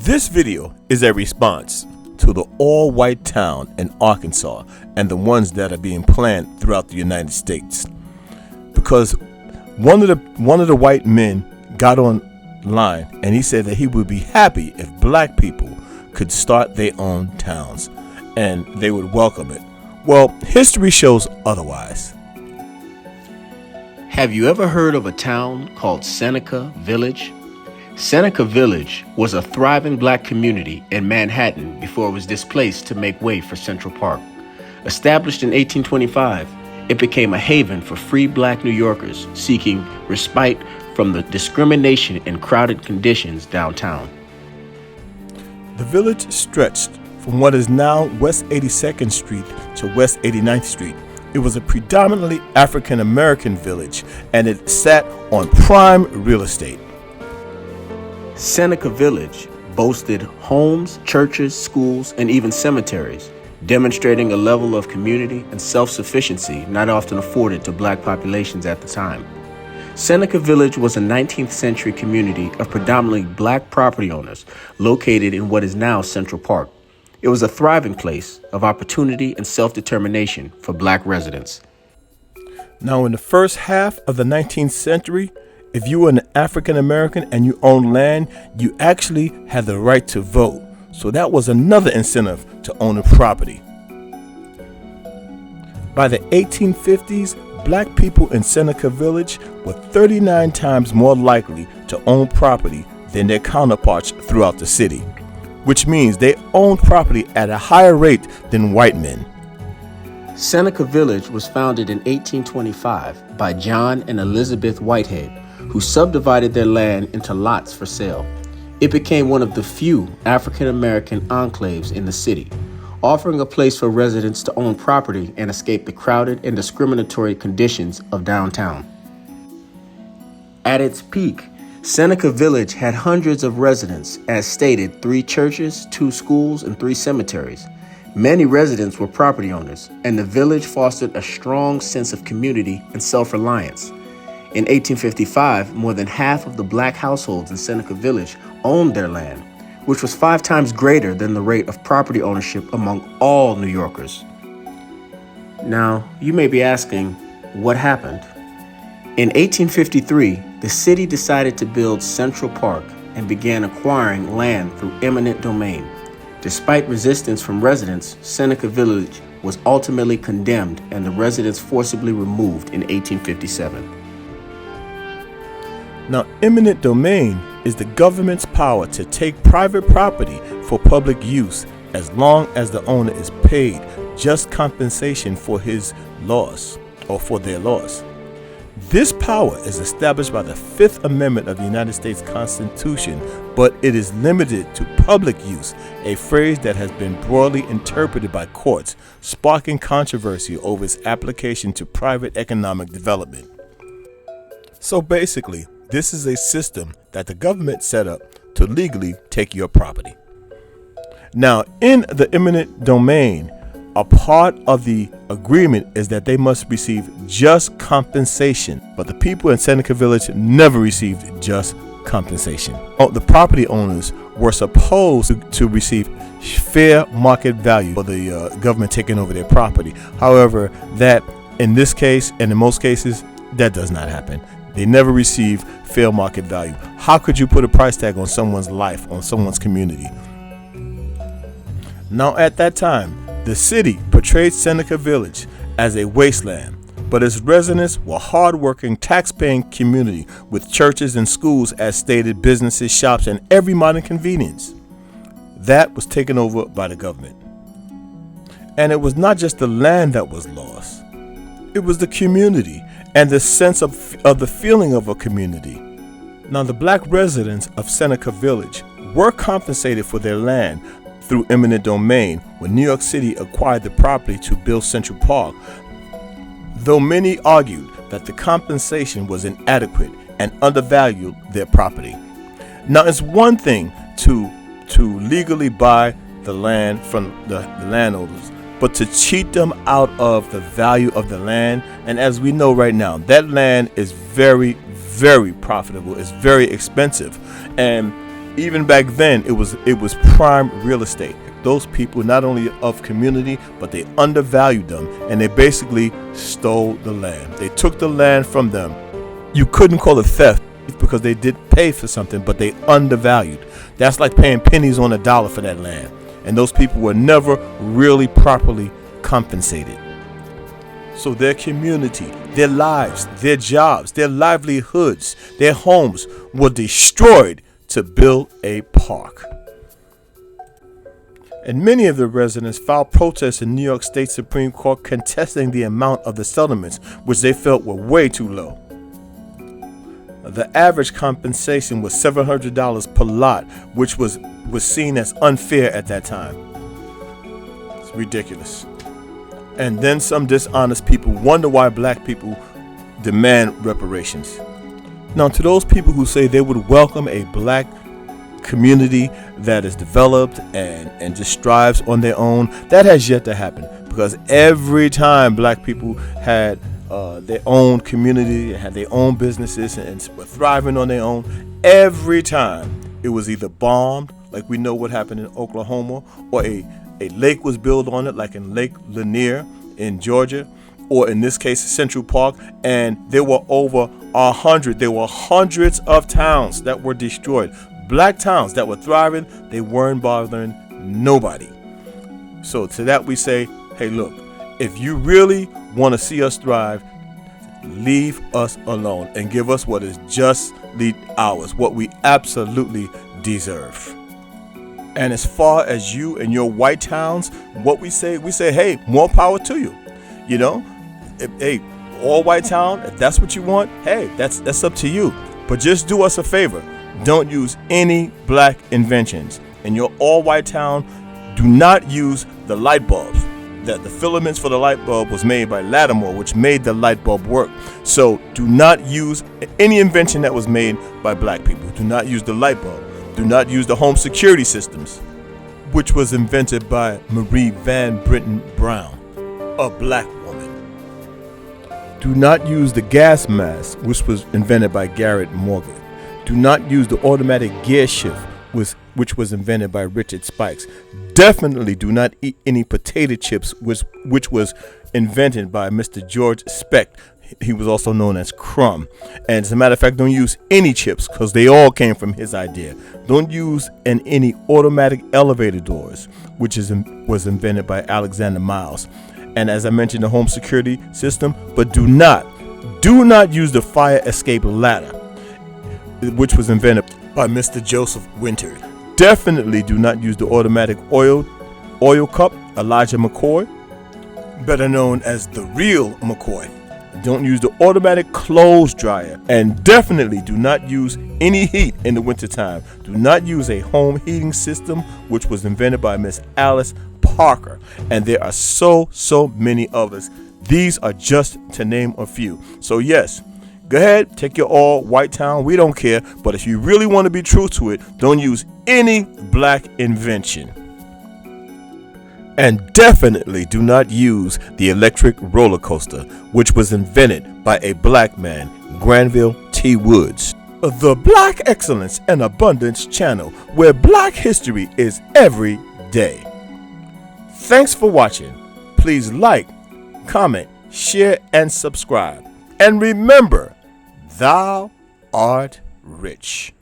This video is a response to the all-white town in Arkansas and the ones that are being planned throughout the United States. Because one of the white men got online and he said that he would be happy if black people could start their own towns and they would welcome it. Well, history shows otherwise. Have you ever heard of a town called Seneca Village? Seneca Village was a thriving black community in Manhattan before it was displaced to make way for Central Park. Established in 1825, it became a haven for free black New Yorkers seeking respite from the discrimination and crowded conditions downtown. The village stretched from what is now West 82nd Street to West 89th Street. It was a predominantly African American village, and it sat on prime real estate. Seneca Village boasted homes, churches, schools, and even cemeteries, demonstrating a level of community and self-sufficiency not often afforded to black populations at the time. Seneca Village was a 19th century community of predominantly black property owners located in what is now Central Park. It was a thriving place of opportunity and self-determination for black residents. Now, in the first half of the 19th century, if you were an African American and you owned land, you actually had the right to vote. So that was another incentive to own a property. By the 1850s, black people in Seneca Village were 39 times more likely to own property than their counterparts throughout the city, which means they owned property at a higher rate than white men. Seneca Village was founded in 1825 by John and Elizabeth Whitehead, who subdivided their land into lots for sale. It became one of the few African American enclaves in the city, offering a place for residents to own property and escape the crowded and discriminatory conditions of downtown. At its peak, Seneca Village had hundreds of residents, as stated, 3 churches, 2 schools, and 3 cemeteries. Many residents were property owners, and the village fostered a strong sense of community and self-reliance. In 1855, more than half of the black households in Seneca Village owned their land, which was 5 times greater than the rate of property ownership among all New Yorkers. Now, you may be asking, what happened? In 1853, the city decided to build Central Park and began acquiring land through eminent domain. Despite resistance from residents, Seneca Village was ultimately condemned and the residents forcibly removed in 1857. Now, eminent domain is the government's power to take private property for public use as long as the owner is paid just compensation for his loss or for their loss. This power is established by the 5th Amendment of the United States Constitution, but it is limited to public use, a phrase that has been broadly interpreted by courts, sparking controversy over its application to private economic development. So basically, this is a system that the government set up to legally take your property. Now, in the eminent domain, a part of the agreement is that they must receive just compensation, but the people in Seneca Village never received just compensation. The property owners were supposed to receive fair market value for the government taking over their property. However, that in this case and in most cases, that does not happen. They never receive fair market value. How could you put a price tag on someone's life, on someone's community? Now, at that time, the city portrayed Seneca Village as a wasteland, but its residents were hardworking, tax-paying community with churches and schools as stated, businesses, shops, and every modern convenience. That was taken over by the government. And it was not just the land that was lost. It was the community and the sense of the feeling of a community. Now, the black residents of Seneca Village were compensated for their land through eminent domain when New York City acquired the property to build Central Park, though many argued that the compensation was inadequate and undervalued their property. Now, it's one thing to legally buy the land from the landowners, but to cheat them out of the value of the land, and as we know right now, that land is very, very profitable. It's very expensive, and Even back then, it was prime real estate. Those people not only of community, but they undervalued them, and they basically stole the land. They took the land from them. You couldn't call it theft because they did pay for something, but they undervalued. That's like paying pennies on a dollar for that land. And those people were never really properly compensated. So their community, their lives, their jobs, their livelihoods, their homes were destroyed to build a park. And many of the residents filed protests in New York State Supreme Court contesting the amount of the settlements, which they felt were way too low. The average compensation was $700 per lot, which was seen as unfair at that time. It's ridiculous. And then some dishonest people wonder why black people demand reparations. Now, to those people who say they would welcome a black community that is developed and just strives on their own, that has yet to happen. Because every time black people had their own community, had their own businesses, and were thriving on their own, every time it was either bombed, like we know what happened in Oklahoma, or a lake was built on it, like in Lake Lanier in Georgia, or in this case Central Park, and there were over 100. There were hundreds of towns that were destroyed. Black towns that were thriving, they weren't bothering nobody. So to that we say, hey, look, if you really want to see us thrive, leave us alone and give us what is justly ours, what we absolutely deserve. And as far as you and your white towns, what we say, hey, more power to you. You know, hey, all white town, if that's what you want, hey, that's up to you. But just do us a favor. Don't use any black inventions. In your all white town, do not use the light bulbs. That the filaments for the light bulb was made by Lattimore, which made the light bulb work. So do not use any invention that was made by black people. Do not use the light bulb. Do not use the home security systems, which was invented by Marie Van Brittan Brown, a black woman. Do not use the gas mask, which was invented by Garrett Morgan. Do not use the automatic gear shift, which was invented by Richard Spikes. Definitely do not eat any potato chips, which was invented by Mr. George Specht. He was also known as Crumb. And as a matter of fact, don't use any chips because they all came from his idea. Don't use any automatic elevator doors, which was invented by Alexander Miles. And as I mentioned, the home security system. But do not use the fire escape ladder, which was invented by Mr. Joseph Winter. Definitely do not use the automatic oil cup, Elijah McCoy, better known as the real McCoy. Don't use the automatic clothes dryer, and definitely do not use any heat in the wintertime. Do not use a home heating system, which was invented by Miss Alice Parker. And there are so many others. These are just to name a few. So yes, go ahead, take your all white town. We don't care. But if you really want to be true to it, don't use any black invention. And definitely do not use the electric roller coaster, which was invented by a black man, Granville T. Woods. The Black Excellence and Abundance channel, where black history is every day. Thanks for watching. Please like, comment, share, and subscribe. And remember, thou art rich.